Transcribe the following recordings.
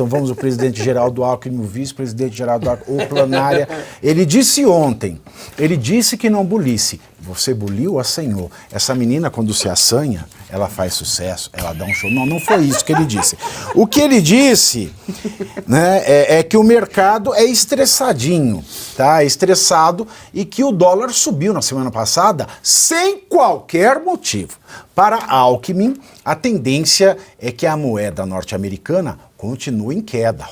então vamos o presidente Geraldo Alckmin, o vice-presidente Geraldo Alckmin, o plenária. Ele disse ontem, ele disse que não bulisse. Você buliu, assanhou. Essa menina, quando se assanha, ela faz sucesso, ela dá um show. Não, não foi isso que ele disse. O que ele disse, né, é que o mercado é estressadinho, tá? É estressado, e que o dólar subiu na semana passada sem qualquer motivo. Para Alckmin, a tendência é que a moeda norte-americana continue em queda.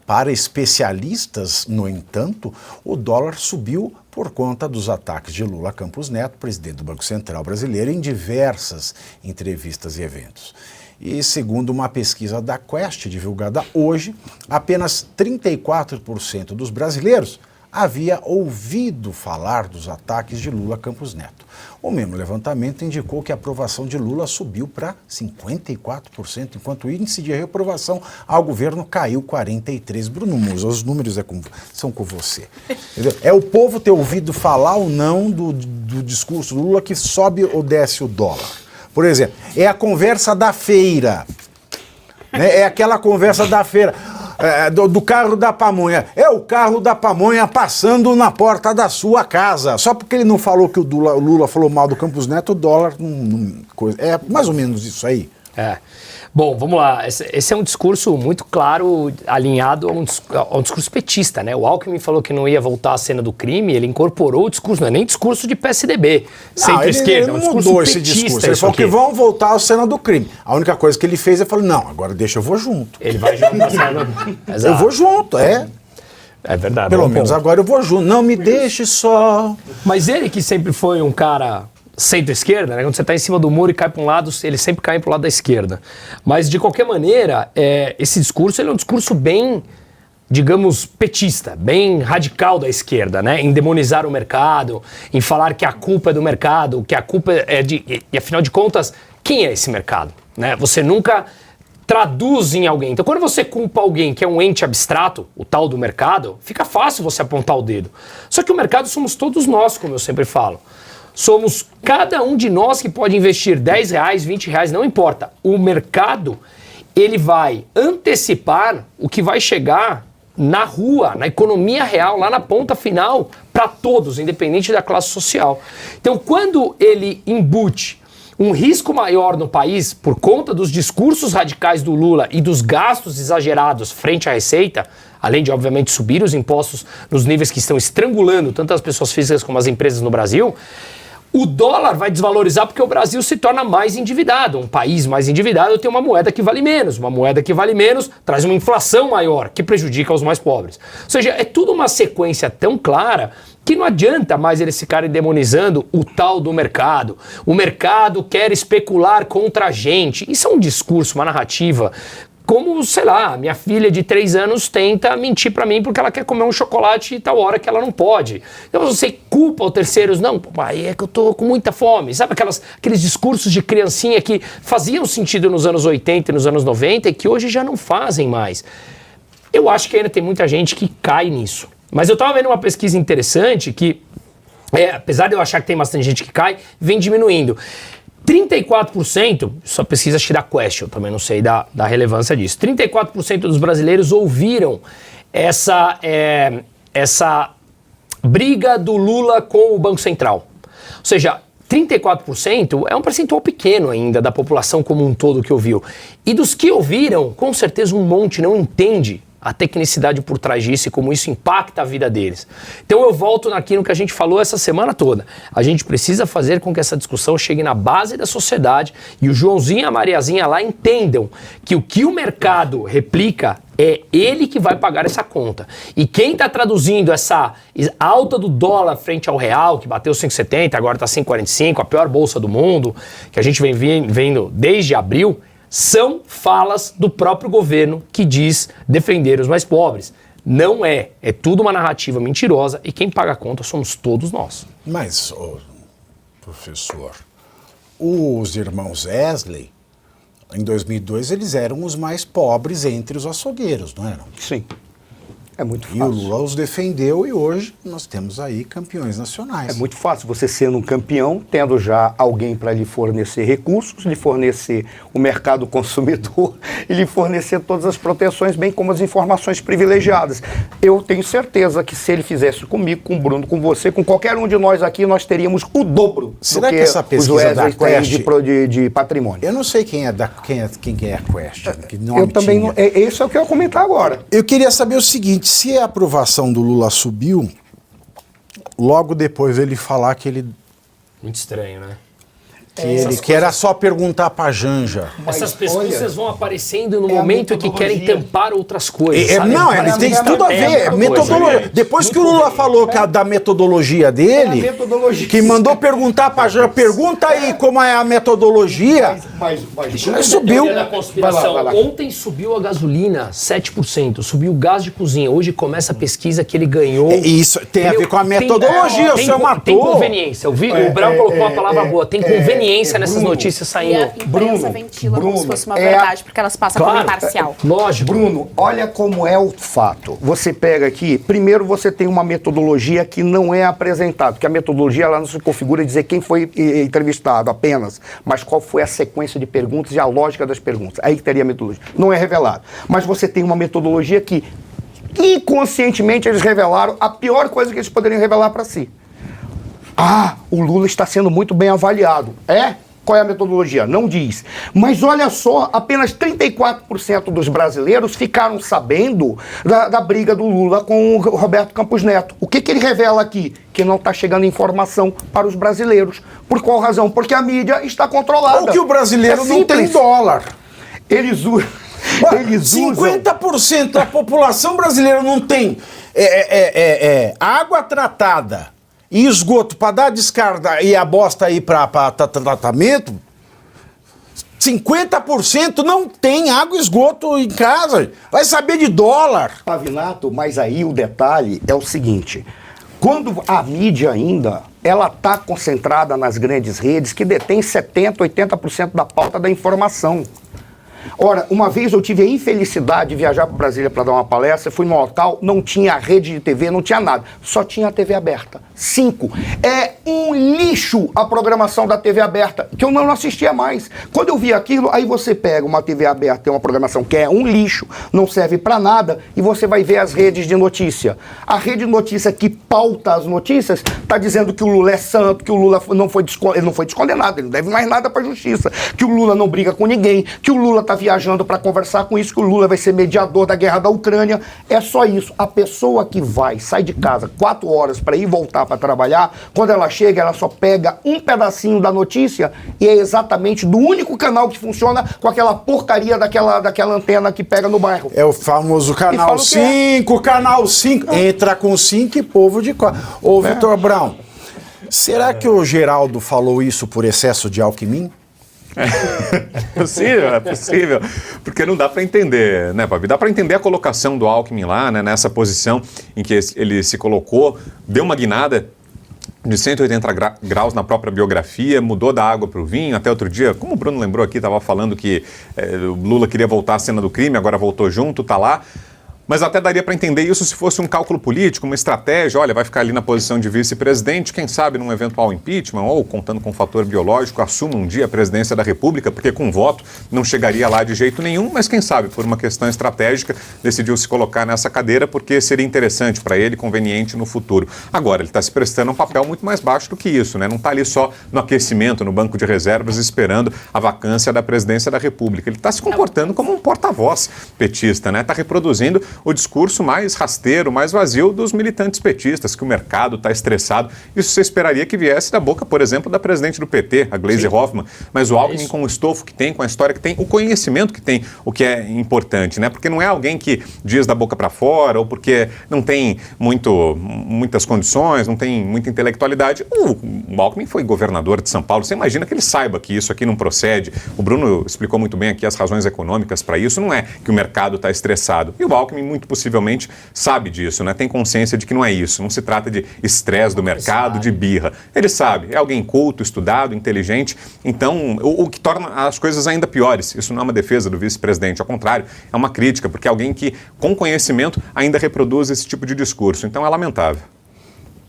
Para especialistas, no entanto, o dólar subiu por conta dos ataques de Lula Campos Neto, presidente do Banco Central brasileiro, em diversas entrevistas e eventos. E segundo uma pesquisa da Quest, divulgada hoje, apenas 34% dos brasileiros havia ouvido falar dos ataques de Lula Campos Neto. O mesmo levantamento indicou que a aprovação de Lula subiu para 54%, enquanto o índice de reprovação ao governo caiu 43%. Bruno Musa, os números são com você. Entendeu? É o povo ter ouvido falar ou não do discurso do Lula que sobe ou desce o dólar. Por exemplo, é a conversa da feira, né? É aquela conversa da feira. Do carro da pamonha. É o carro da pamonha passando na porta da sua casa. Só porque ele não falou que o Lula falou mal do Campos Neto, o dólar coisa. É mais ou menos isso aí. Bom, vamos lá. Esse é um discurso muito claro, alinhado a um discurso petista, né? O Alckmin falou que não ia voltar à cena do crime, ele incorporou o discurso, não é nem discurso de PSDB, centro-esquerda, é um discurso mudou petista. Esse discurso. Ele falou que vão voltar à cena do crime. A única coisa que ele fez é falar, não, agora deixa, eu vou junto. Ele vai junto à cena do... Eu vou junto, É verdade. Pelo menos agora eu vou junto. Não me deixe só. Mas ele que sempre foi um cara... centro-esquerda, né? Quando você está em cima do muro e cai para um lado, ele sempre cai para o lado da esquerda. Mas, de qualquer maneira, esse discurso ele é um discurso bem, digamos, petista, bem radical da esquerda, né? Em demonizar o mercado, em falar que a culpa é do mercado, que a culpa é de... E, afinal de contas, quem é esse mercado? Né? Você nunca traduz em alguém. Então, quando você culpa alguém que é um ente abstrato, o tal do mercado, fica fácil você apontar o dedo. Só que o mercado somos todos nós, como eu sempre falo. Somos cada um de nós que pode investir R$10, R$20, não importa. O mercado, ele vai antecipar o que vai chegar na rua, na economia real, lá na ponta final, para todos, independente da classe social. Então, quando ele embute um risco maior no país, por conta dos discursos radicais do Lula e dos gastos exagerados frente à receita, além de, obviamente, subir os impostos nos níveis que estão estrangulando tanto as pessoas físicas como as empresas no Brasil, o dólar vai desvalorizar porque o Brasil se torna mais endividado. Um país mais endividado tem uma moeda que vale menos. Uma moeda que vale menos traz uma inflação maior, que prejudica os mais pobres. Ou seja, é tudo uma sequência tão clara que não adianta mais eles ficarem demonizando o tal do mercado. O mercado quer especular contra a gente. Isso é um discurso, uma narrativa. Como, sei lá, minha filha de 3 anos tenta mentir pra mim porque ela quer comer um chocolate e tal hora que ela não pode. Então você culpa os terceiros, não, pai, é que eu tô com muita fome. Sabe aqueles discursos de criancinha que faziam sentido nos anos 80 e nos anos 90 e que hoje já não fazem mais. Eu acho que ainda tem muita gente que cai nisso. Mas eu tava vendo uma pesquisa interessante que, apesar de eu achar que tem bastante gente que cai, vem diminuindo. 34%, só pesquisa acho que da Quest, eu também não sei da relevância disso, 34% dos brasileiros ouviram essa briga do Lula com o Banco Central. Ou seja, 34% é um percentual pequeno ainda da população como um todo que ouviu. E dos que ouviram, com certeza um monte não entende a tecnicidade por trás disso e como isso impacta a vida deles. Então eu volto naquilo que a gente falou essa semana toda. A gente precisa fazer com que essa discussão chegue na base da sociedade e o Joãozinho e a Mariazinha lá entendam que o que o mercado replica é ele que vai pagar essa conta. E quem está traduzindo essa alta do dólar frente ao real, que bateu 5,70, agora está 5,45, a pior bolsa do mundo, que a gente vem vendo desde abril, são falas do próprio governo que diz defender os mais pobres. Não é tudo uma narrativa mentirosa e quem paga a conta somos todos nós. Mas, professor, os irmãos Wesley, em 2002, eles eram os mais pobres entre os açougueiros, não eram? Sim. É muito E fácil. o Lula os defendeu e hoje nós temos aí campeões nacionais. É muito fácil você sendo um campeão, tendo já alguém para lhe fornecer recursos, lhe fornecer o mercado consumidor e lhe fornecer todas as proteções, bem como as informações privilegiadas. Eu tenho certeza que se ele fizesse comigo, com o Bruno, com você, com qualquer um de nós aqui, nós teríamos o dobro Será do que que essa os pesquisa da Wesley têm Quest- de patrimônio. Eu não sei quem é a Quest, que nome Eu também tinha. não, isso é o que eu ia comentar agora. Eu queria saber o seguinte, se a aprovação do Lula subiu, logo depois ele falar que ele, Muito estranho, né? que era só perguntar pra Janja. Mas, Essas pesquisas olha, vão aparecendo no é a momento que querem metodologia. tampar outras coisas. É, sabe? não, Parece tem uma tudo a ver. estratégia, Metodologia. coisa. Depois que o Muito Lula bem. falou da metodologia dele, É a metodologia. que mandou perguntar pra Janja, pergunta aí como é a metodologia, Mas aí subiu. Teoria da conspiração. Vai lá. Ontem subiu a gasolina 7%, subiu o gás de cozinha. Hoje começa a pesquisa que ele ganhou. Isso tem a ver com a Tem- metodologia, o senhor Tem matou. conveniência. O Brown colocou uma palavra boa. Tem conveniência nessas Bruno, notícias E a saindo. imprensa ventila como se fosse uma é verdade, porque elas passam como Claro. imparcial. Lógico. Bruno, olha como é o fato. Você pega aqui, primeiro você tem uma metodologia que não é apresentada, porque a metodologia ela não se configura dizer quem foi entrevistado apenas, mas qual foi a sequência de perguntas e a lógica das perguntas. Aí que teria a metodologia. Não é revelado. Mas você tem uma metodologia que inconscientemente eles revelaram a pior coisa que eles poderiam revelar para si. Ah, o Lula está sendo muito bem avaliado. É? Qual é a metodologia? Não diz. Mas olha só, apenas 34% dos brasileiros ficaram sabendo da briga do Lula com o Roberto Campos Neto. O que ele revela aqui? Que não está chegando informação para os brasileiros. Por qual razão? Porque a mídia está controlada. Ou que o brasileiro É não tem simples. dólar. Eles usam... Eles usam... 50% da população brasileira não tem água tratada e esgoto para dar descarga e a bosta aí para tratamento. 50% não tem água e esgoto em casa. Vai saber de dólar. Pavinato, mas aí o detalhe é o seguinte: quando a mídia ainda ela está concentrada nas grandes redes que detêm 70%, 80% da pauta da informação. Ora, uma vez eu tive a infelicidade de viajar para Brasília para dar uma palestra, fui num local, não tinha rede de TV, não tinha nada, só tinha a TV aberta. 5. É um lixo a programação da TV aberta, que eu não assistia mais. Quando eu vi aquilo, aí você pega uma TV aberta, tem uma programação que é um lixo, não serve para nada, e você vai ver as redes de notícia. A rede de notícia que pauta as notícias está dizendo que o Lula é santo, que o Lula ele não foi descondenado, ele não deve mais nada para a justiça, que o Lula não briga com ninguém, que o Lula está viajando para conversar com isso, que o Lula vai ser mediador da guerra da Ucrânia. É só isso. A pessoa que sai de casa 4 horas para ir voltar para trabalhar, quando ela chega, ela só pega um pedacinho da notícia e é exatamente do único canal que funciona com aquela porcaria daquela antena que pega no bairro. É o famoso fala Canal o que é. 5, Canal 5. Entra com 5 e povo de 4. Ô, Vitor Brown, será que o Geraldo falou isso por excesso de Alckmin? É possível, porque não dá para entender, né, Pavi? Dá para entender a colocação do Alckmin lá, né, nessa posição em que ele se colocou, deu uma guinada de 180 graus na própria biografia, mudou da água para o vinho. Até outro dia, como o Bruno lembrou aqui, estava falando que o Lula queria voltar à cena do crime, agora voltou junto, tá lá. Mas até daria para entender isso se fosse um cálculo político, uma estratégia. Olha, vai ficar ali na posição de vice-presidente, quem sabe num eventual impeachment ou, contando com um fator biológico, assuma um dia a presidência da República, porque com voto não chegaria lá de jeito nenhum, mas quem sabe, por uma questão estratégica, decidiu se colocar nessa cadeira porque seria interessante para ele, conveniente no futuro. Agora, ele está se prestando a um papel muito mais baixo do que isso, né? Não está ali só no aquecimento, no banco de reservas, esperando a vacância da presidência da República. Ele está se comportando como um porta-voz petista, né? Está reproduzindo o discurso mais rasteiro, mais vazio dos militantes petistas, que o mercado está estressado. Isso você esperaria que viesse da boca, por exemplo, da presidente do PT, a Gleisi Hoffmann, mas o Alckmin com o estofo que tem, com a história que tem, o conhecimento que tem, o que é importante, né? Porque não é alguém que diz da boca para fora ou porque não tem muitas condições, não tem muita intelectualidade. O Alckmin foi governador de São Paulo, você imagina que ele saiba que isso aqui não procede. O Bruno explicou muito bem aqui as razões econômicas para isso, não é que o mercado está estressado. E o Alckmin muito possivelmente sabe disso, né? Tem consciência de que não é isso, não se trata de estresse do mercado, de birra. Ele sabe, é alguém culto, estudado, inteligente, então o que torna as coisas ainda piores. Isso não é uma defesa do vice-presidente, ao contrário, é uma crítica, porque é alguém que, com conhecimento, ainda reproduz esse tipo de discurso. Então é lamentável.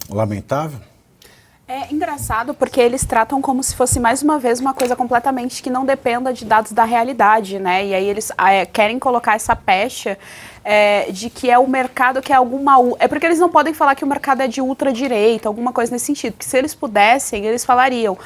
Lamentável? É engraçado porque eles tratam como se fosse, mais uma vez, uma coisa completamente que não dependa de dados da realidade, né? E aí eles querem colocar essa pecha de que é o mercado que é alguma... É porque eles não podem falar que o mercado é de ultradireita, alguma coisa nesse sentido. Porque se eles pudessem, eles falariam,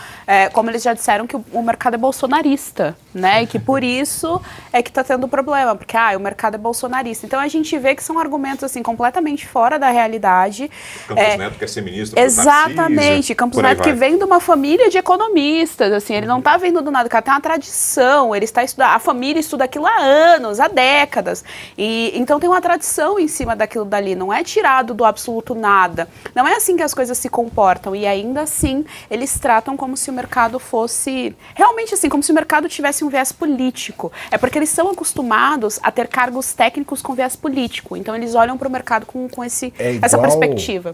como eles já disseram, que o mercado é bolsonarista, né? E que por isso é que está tendo problema, porque o mercado é bolsonarista. Então a gente vê que são argumentos assim completamente fora da realidade. Campos Neto quer ser ministro do Exatamente. Campos Neto que vem de uma família de economistas, assim, ele não está vendo do nada, o cara tem uma tradição, ele está estudando, a família estuda aquilo há anos, há décadas, e então tem uma tradição em cima daquilo dali, não é tirado do absoluto nada, não é assim que as coisas se comportam, e ainda assim eles tratam como se o mercado fosse, realmente assim, como se o mercado tivesse um viés político, é porque eles são acostumados a ter cargos técnicos com viés político, então eles olham para o mercado com essa perspectiva.